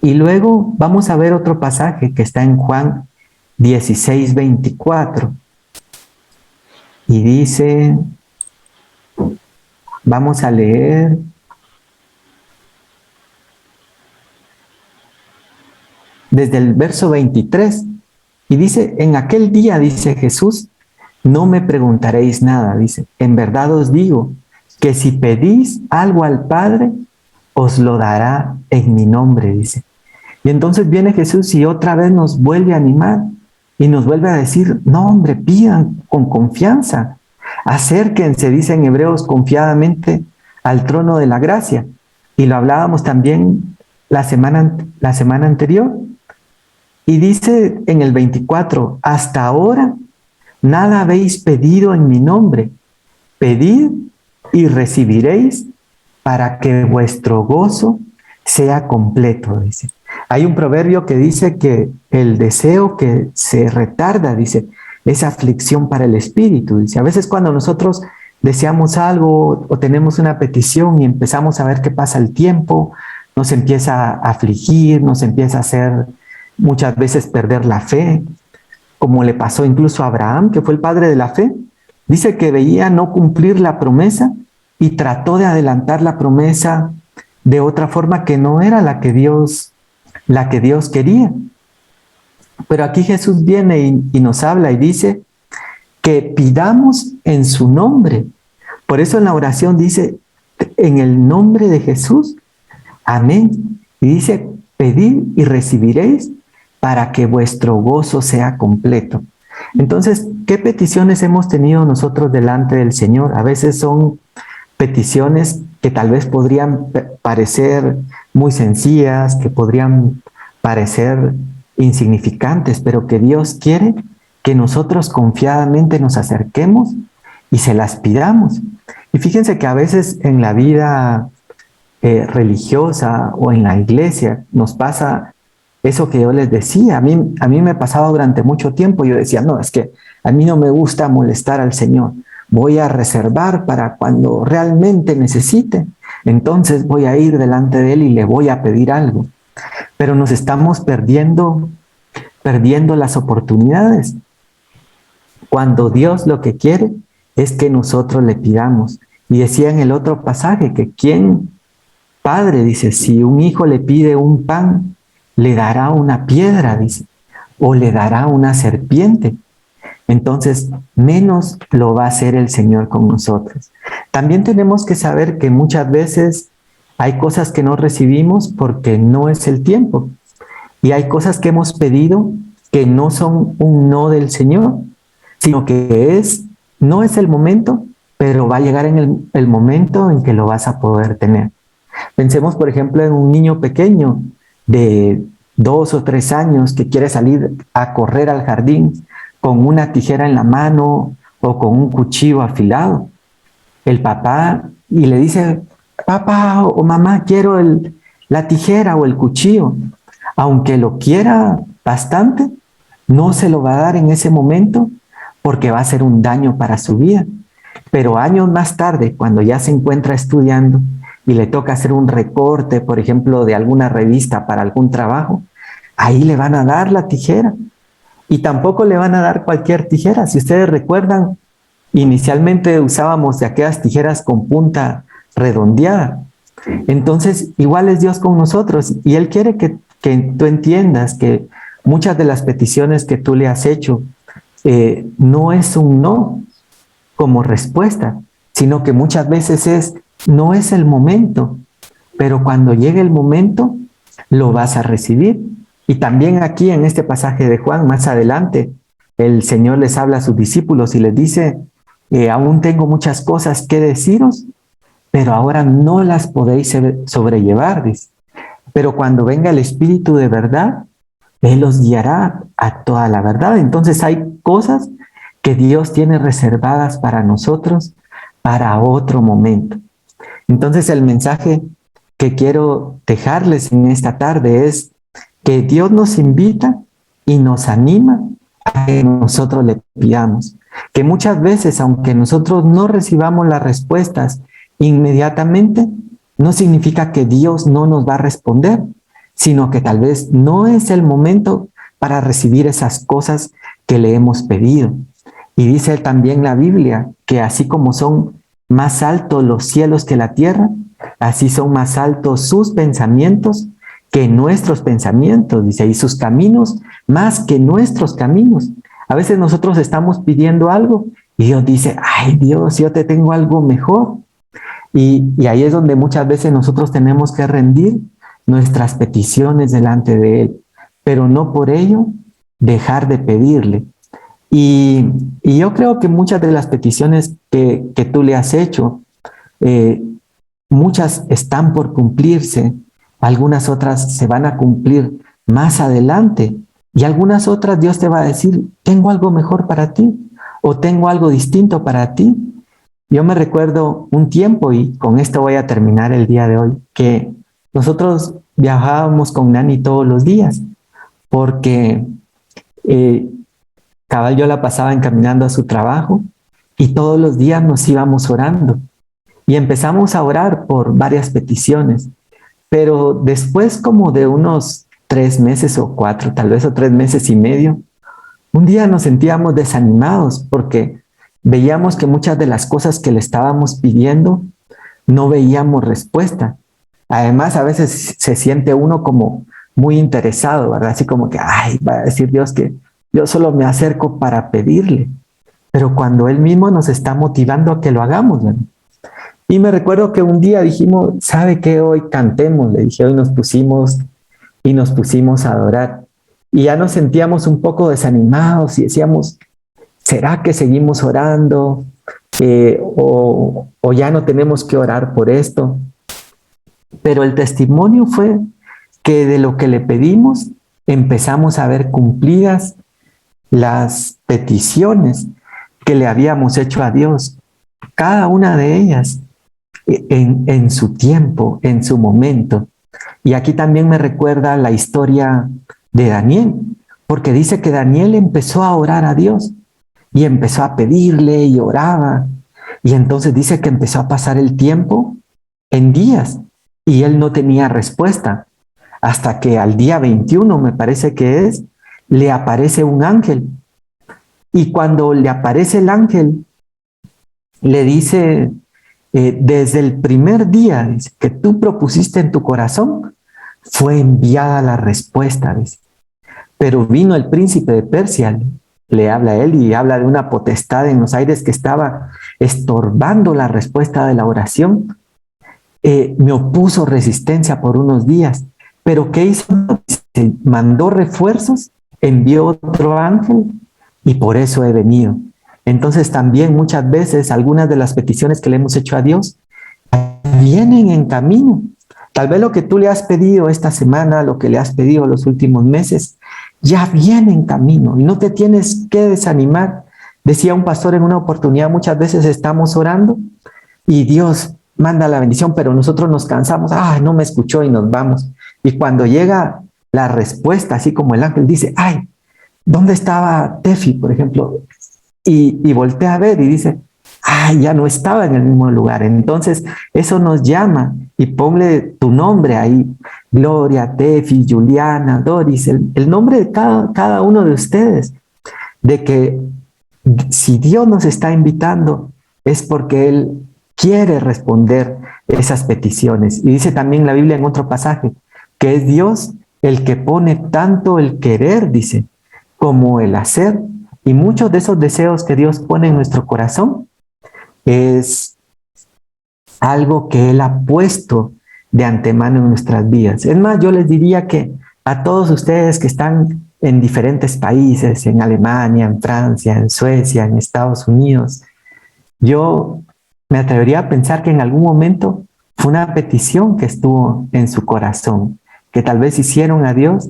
Y luego vamos a ver otro pasaje que está en Juan 16:24. Y dice, vamos a leer, desde el verso 23. Y dice, en aquel día, dice Jesús, no me preguntaréis nada, dice, en verdad os digo que si pedís algo al Padre, os lo dará en mi nombre, dice. Y entonces viene Jesús y otra vez nos vuelve a animar y nos vuelve a decir, no hombre, pidan con confianza, acérquense, dice en Hebreos, confiadamente al trono de la gracia. Y lo hablábamos también la semana anterior. Y dice en el 24, hasta ahora nada habéis pedido en mi nombre. Pedid y recibiréis para que vuestro gozo sea completo, dice. Hay un proverbio que dice que el deseo que se retarda, dice, es aflicción para el espíritu. Dice, a veces cuando nosotros deseamos algo o tenemos una petición y empezamos a ver que pasa el tiempo, nos empieza a afligir, nos empieza a hacer muchas veces perder la fe, como le pasó incluso a Abraham, que fue el padre de la fe. Dice que veía no cumplir la promesa y trató de adelantar la promesa de otra forma que no era la que Dios quería. Pero aquí Jesús viene y nos habla y dice que pidamos en su nombre. Por eso en la oración dice, en el nombre de Jesús, amén. Y dice, pedid y recibiréis para que vuestro gozo sea completo. Entonces, ¿qué peticiones hemos tenido nosotros delante del Señor? A veces son peticiones que tal vez podrían parecer muy sencillas, que podrían parecer insignificantes, pero que Dios quiere que nosotros confiadamente nos acerquemos y se las pidamos. Y fíjense que a veces en la vida religiosa o en la iglesia nos pasa eso que yo les decía. A mí me pasaba durante mucho tiempo. Yo decía, no, es que a mí no me gusta molestar al Señor. Voy a reservar para cuando realmente necesite. Entonces voy a ir delante de Él y le voy a pedir algo. Pero nos estamos perdiendo las oportunidades. Cuando Dios lo que quiere es que nosotros le pidamos. Y decía en el otro pasaje que Padre, dice, si un hijo le pide un pan, le dará una piedra, dice, o le dará una serpiente. Entonces, menos lo va a hacer el Señor con nosotros. También tenemos que saber que muchas veces hay cosas que no recibimos porque no es el tiempo. Y hay cosas que hemos pedido que no son un no del Señor, sino que no es el momento, pero va a llegar en el momento en que lo vas a poder tener. Pensemos, por ejemplo, en un niño pequeño de 2 o 3 años que quiere salir a correr al jardín con una tijera en la mano o con un cuchillo afilado. El papá y le dice, papá o mamá, quiero la tijera o el cuchillo. Aunque lo quiera bastante, no se lo va a dar en ese momento porque va a ser un daño para su vida. Pero años más tarde, cuando ya se encuentra estudiando y le toca hacer un recorte, por ejemplo, de alguna revista para algún trabajo, ahí le van a dar la tijera. Y tampoco le van a dar cualquier tijera. Si ustedes recuerdan, inicialmente usábamos de aquellas tijeras con punta redondeada. Entonces, igual es Dios con nosotros y Él quiere que tú entiendas que muchas de las peticiones que tú le has hecho no es un no como respuesta, sino que muchas veces no es el momento, pero cuando llegue el momento, lo vas a recibir. Y también aquí en este pasaje de Juan, más adelante, el Señor les habla a sus discípulos y les dice, aún tengo muchas cosas que deciros, pero ahora no las podéis sobrellevar, dice. Pero cuando venga el Espíritu de verdad, Él os guiará a toda la verdad. Entonces hay cosas que Dios tiene reservadas para nosotros para otro momento. Entonces el mensaje que quiero dejarles en esta tarde es que Dios nos invita y nos anima a que nosotros le pidamos. Que muchas veces, aunque nosotros no recibamos las respuestas inmediatamente, no significa que Dios no nos va a responder, sino que tal vez no es el momento para recibir esas cosas que le hemos pedido. Y dice también la Biblia que así como son más altos los cielos que la tierra, así son más altos sus pensamientos que nuestros pensamientos, dice, y sus caminos más que nuestros caminos. A veces nosotros estamos pidiendo algo y Dios dice, ay Dios, yo te tengo algo mejor. Y ahí es donde muchas veces nosotros tenemos que rendir nuestras peticiones delante de Él, pero no por ello dejar de pedirle. Y yo creo que muchas de las peticiones que tú le has hecho, eh, muchas están por cumplirse, algunas otras se van a cumplir más adelante y algunas otras Dios te va a decir, tengo algo mejor para ti o tengo algo distinto para ti. Yo me recuerdo un tiempo, y con esto voy a terminar el día de hoy, que nosotros viajábamos con Nani todos los días porque eh, cabal yo la pasaba encaminando a su trabajo y todos los días nos íbamos orando y empezamos a orar por varias peticiones, pero después como de unos 3 meses o 4, tal vez o 3 meses y medio, un día nos sentíamos desanimados porque veíamos que muchas de las cosas que le estábamos pidiendo no veíamos respuesta. Además, a veces se siente uno como muy interesado, ¿verdad? Así como que, ay, va a decir Dios que yo solo me acerco para pedirle, pero cuando Él mismo nos está motivando a que lo hagamos, ¿verdad? Y me recuerdo que un día dijimos, ¿sabe qué? Hoy cantemos, le dije, hoy nos pusimos a adorar. Y ya nos sentíamos un poco desanimados y decíamos, ¿será que seguimos orando? O ya no tenemos que orar por esto. Pero el testimonio fue que de lo que le pedimos empezamos a ver cumplidas las peticiones que le habíamos hecho a Dios, cada una de ellas en su tiempo, en su momento. Y aquí también me recuerda la historia de Daniel, porque dice que Daniel empezó a orar a Dios y empezó a pedirle y oraba. Y entonces dice que empezó a pasar el tiempo en días y él no tenía respuesta. Hasta que al día 21, me parece que es, le aparece un ángel. Y cuando le aparece el ángel, le dice, desde el primer día dice, que tú propusiste en tu corazón, fue enviada la respuesta. Dice. Pero vino el príncipe de Persia, le habla a él y habla de una potestad en los aires que estaba estorbando la respuesta de la oración. Me opuso resistencia por unos días, pero ¿qué hizo? Se mandó refuerzos, envió otro ángel y por eso he venido. Entonces también muchas veces algunas de las peticiones que le hemos hecho a Dios vienen en camino. Tal vez lo que tú le has pedido esta semana, lo que le has pedido los últimos meses, ya viene en camino y no te tienes que desanimar. Decía un pastor en una oportunidad, muchas veces estamos orando y Dios manda la bendición, pero nosotros nos cansamos, ay, no me escuchó y nos vamos. Y cuando llega la respuesta, así como el ángel dice, ay, ¿dónde estaba Tefi, por ejemplo? Y voltea a ver y dice, ay, ya no estaba en el mismo lugar. Entonces, eso nos llama y ponle tu nombre ahí, Gloria, Tefi, Juliana, Doris, el nombre de cada uno de ustedes, de que si Dios nos está invitando es porque Él quiere responder esas peticiones. Y dice también la Biblia en otro pasaje, que es Dios el que pone tanto el querer, dice, como el hacer. Y muchos de esos deseos que Dios pone en nuestro corazón es algo que Él ha puesto de antemano en nuestras vidas. Es más, yo les diría que a todos ustedes que están en diferentes países, en Alemania, en Francia, en Suecia, en Estados Unidos, yo me atrevería a pensar que en algún momento fue una petición que estuvo en su corazón, que tal vez hicieron a Dios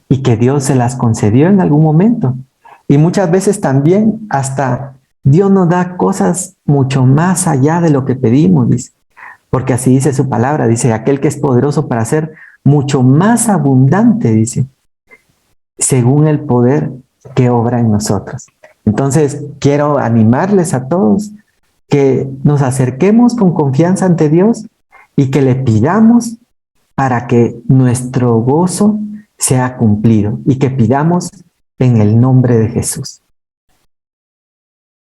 y que Dios se las concedió en algún momento. Y muchas veces también hasta Dios nos da cosas mucho más allá de lo que pedimos, dice. Porque así dice su palabra, dice, aquel que es poderoso para hacer mucho más abundante, dice, según el poder que obra en nosotros. Entonces, quiero animarles a todos que nos acerquemos con confianza ante Dios y que le pidamos para que nuestro gozo sea cumplido y que pidamos en el nombre de Jesús.